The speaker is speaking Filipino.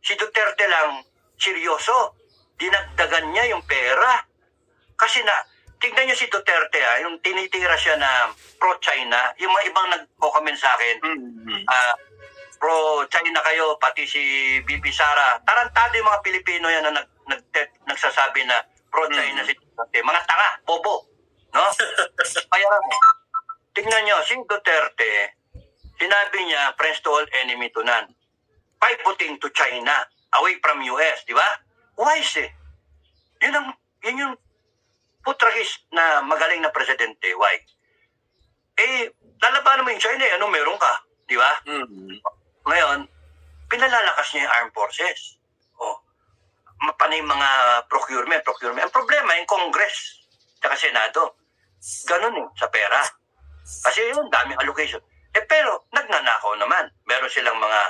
Si Duterte lang seryoso. Dinagdagan niya yung pera. Kasi tignan niyo si Duterte yung tinitira siya na pro-China, yung mga ibang nagko-comment sa akin, pro-China kayo, pati si BP Sara. Tarantado yung mga Pilipino yan na nagsasabi na pro-China si Duterte. Mga tanga, bobo. No? Kaya tingnan niyo, si Duterte, sinabi niya, friends to all, enemy to none. Pivoting to China, away from US, di ba? Wise eh. Yun yung putragis na magaling na presidente. Why? Lalabanan mo yung China ano meron ka? Di ba? Ngayon, pinalalakas niya yung armed forces. Panay mga procurement. Ang problema, yung Congress, tsaka Senado, ganun sa pera. Kasi yun, daming allocation. Pero, nagnanakaw naman. Meron silang mga